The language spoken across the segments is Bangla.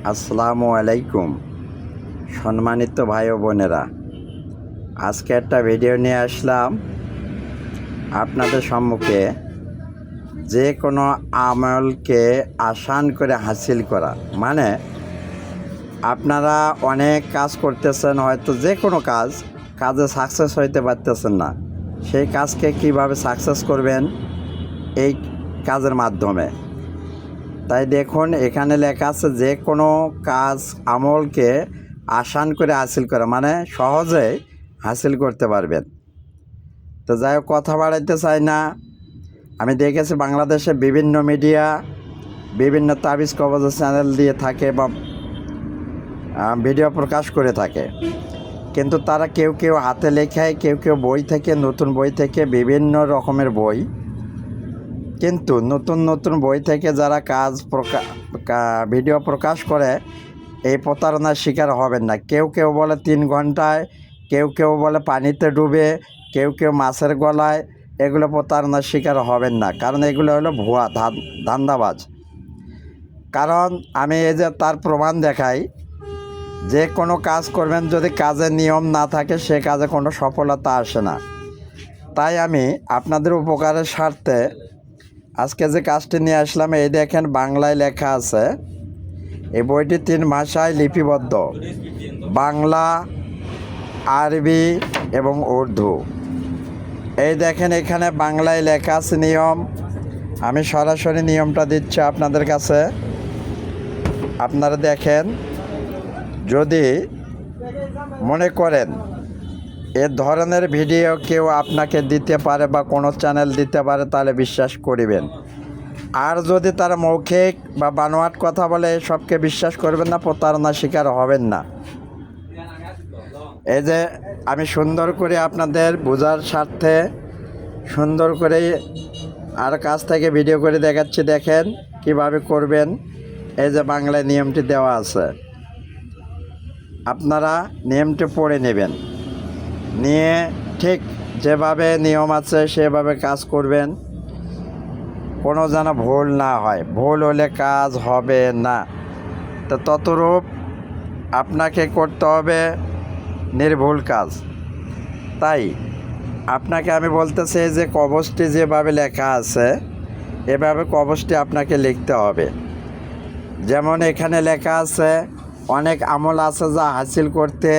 আসসালামু আলাইকুম। সম্মানিত ভাই ও বোনেরা, আজকে একটা ভিডিও নিয়ে আসলাম আপনাদের সম্মুখে। যে কোনো আমলকে আসান করে হাসিল করা, মানে আপনারা অনেক কাজ করতেছেন, হয়তো যে কোনো কাজে সাকসেস হইতে পারতেছেন না। সেই কাজকে কিভাবে সাকসেস করবেন এই কাজের মাধ্যমে। তাই দেখুন, এখানে লেখা আছে যে কোনো কাজ আমলকে আসান করে হাসিল করা, মানে সহজে হাসিল করতে পারবেন। তো যাই হোক, কথা বাড়াইতে চাই না। আমি দেখেছি বাংলাদেশে বিভিন্ন মিডিয়া বিভিন্ন তাবিজ কবজ চ্যানেল দিয়ে থাকে বা ভিডিও প্রকাশ করে থাকে, কিন্তু তারা কেউ কেউ হাতে লেখায়, কেউ কেউ বই থেকে, নতুন বই থেকে, বিভিন্ন রকমের বই। কিন্তু নতুন নতুন বই থেকে যারা ভিডিও প্রকাশ করে, এই প্রতারণার শিকার হবেন না। কেউ কেউ বলে 3 ঘন্টায়, কেউ কেউ বলে পানিতে ডুবে, কেউ কেউ মাছের গলায়। এগুলো প্রতারণার শিকার হবেন না, কারণ এগুলো হলো ভুয়া ধান্দাবাজ। কারণ আমি এই যে তার প্রমাণ দেখাই, যে কোনো কাজ করবেন, যদি কাজের নিয়ম না থাকে সে কাজে কোনো সফলতা আসে না। তাই আমি আপনাদের উপকারের স্বার্থে আজকে যে কাজটি নিয়ে আসলাম, এই দেখেন বাংলায় লেখা আছে। এই বইটি 3 ভাষায় লিপিবদ্ধ: বাংলা, আরবি এবং উর্দু। এই দেখেন, এখানে বাংলায় লেখা আছে নিয়ম। আমি সরাসরি নিয়মটা দিচ্ছি আপনাদের কাছে, আপনারা দেখেন। যদি মনে করেন এ ধরনের ভিডিও কেউ আপনাকে দিতে পারে বা কোনো চ্যানেল দিতে পারে, তাহলে বিশ্বাস করিবেন। আর যদি তারা মৌখিক বা বানোয়াট কথা বলে, এসবকে বিশ্বাস করবেন না, প্রতারণার শিকার হবেন না। এই যে আমি সুন্দর করে আপনাদের বোঝার স্বার্থে সুন্দর করে আর কাছ থেকে ভিডিও করে দেখাচ্ছি, দেখেন কিভাবে করবেন। এই যে বাংলায় নিয়মটি দেওয়া আছে, আপনারা নিয়মটি পড়ে নেবেন, নিয়ে ঠিক যেভাবে নিয়ম আছে সেভাবে কাজ করবেন। কোনো যেন ভুল না হয়, ভুল হলে কাজ হবে না। তো ততরূপ আপনাকে করতে হবে নির্ভুল কাজ। তাই আপনাকে আমি বলতেছি যে কবজটি যেভাবে লেখা আছে, এভাবে কবজটি আপনাকে লিখতে হবে। যেমন এখানে লেখা আছে, অনেক আমল আছে যা হাসিল করতে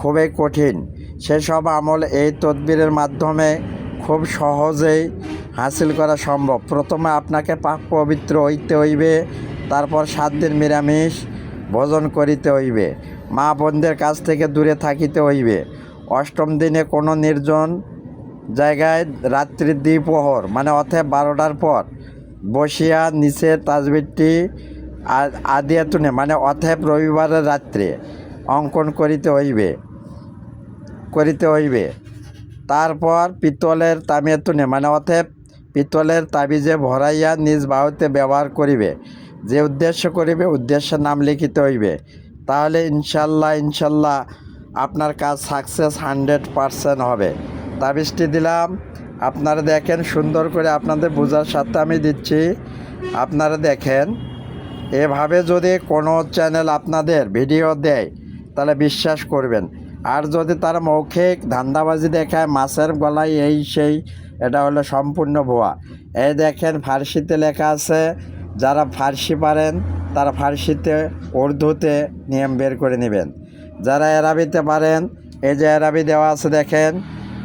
খুবই কঠিন। সেসব আমল এই তদবিরের মাধ্যমে খুব সহজেই হাসিল করা সম্ভব। প্রথমে আপনাকে পাক পবিত্র হইতে হইবে, তারপর 7 দিন নিরামিষ ভোজন করিতে হইবে, মা বোনদের কাছ থেকে দূরে থাকিতে হইবে। 8ম দিনে কোনো নির্জন জায়গায় রাত্রি দ্বিপ্রহর, মানে অর্থাৎ 12টার পর বসিয়া নিচে তাজবিরটি আদিয়াতুনে, মানে অর্থাৎ রবিবারের রাত্রে অঙ্কন করিতে হইবে। তারপর পিতলের তামিয়াতুনে, মানে অর্থাৎ পিতলের তাবিজে ভরাইয়া নিজ বাহুতে ব্যবহার করিবে। যে উদ্দেশ্য করিবে উদ্দেশ্যের নাম লিখিতে হইবে। তাহলে ইনশাল্লাহ আপনার কাজ সাকসেস 100% হবে। তাবিজটি দিলাম, আপনারা দেখেন সুন্দর করে, আপনাদের বোঝার সাথে আমি দিচ্ছি। আপনারা দেখেন, এভাবে যদি কোনো চ্যানেল আপনাদের ভিডিও দেয় তাহলে বিশ্বাস করবেন। আর যদি তারা মৌখিক ধান্দাবাজি দেখায়, মাছের গলায় এই সেই, এটা হলো সম্পূর্ণ ভুয়া। এই দেখেন ফার্সিতে লেখা আছে, যারা ফার্সি পারেন তারা ফার্সিতে, উর্দুতে নিয়ম বের করে নেবেন। যারা আরবিতে পারেন, এই যে আরবি দেওয়া আছে দেখেন,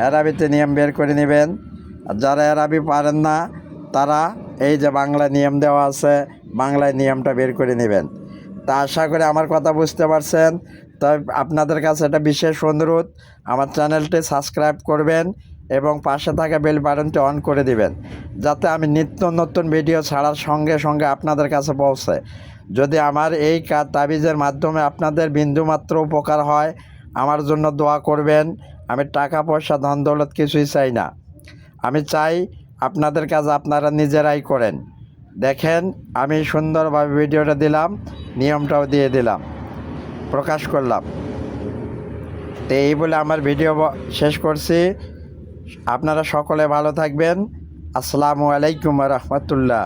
আরবিতে নিয়ম বের করে নেবেন। আর যারা আরবি পারেন না, তারা এই যে বাংলা নিয়ম দেওয়া আছে, বাংলায় নিয়মটা বের করে নেবেন। তা আশা করি আমার কথা বুঝতে পারছেন। তবে আপনাদের কাছে একটা বিশেষ অনুরোধ, আমার চ্যানেলটি সাবস্ক্রাইব করবেন এবং পাশে থাকা বেল বাটনটি অন করে দিবেন, যাতে আমি নিত্য নতুন ভিডিও ছাড়ার সঙ্গে সঙ্গে আপনাদের কাছে পৌঁছে। যদি আমার এই তাবিজের মাধ্যমে আপনাদের বিন্দুমাত্র উপকার হয়, আমার জন্য দোয়া করবেন। আমি টাকা পয়সা ধন দৌলত কিছুই চাই না, আমি চাই আপনাদের কাজ আপনারা নিজেরাই করেন। দেখেন, আমি সুন্দরভাবে ভিডিওটা দিলাম, নিয়মটাও দিয়ে দিলাম, প্রকাশ করলাম। তো এই বলে আমার ভিডিও শেষ করছি। আপনারা সকলে ভালো থাকবেন। আসসালামু আলাইকুম ওয়া রাহমাতুল্লাহ।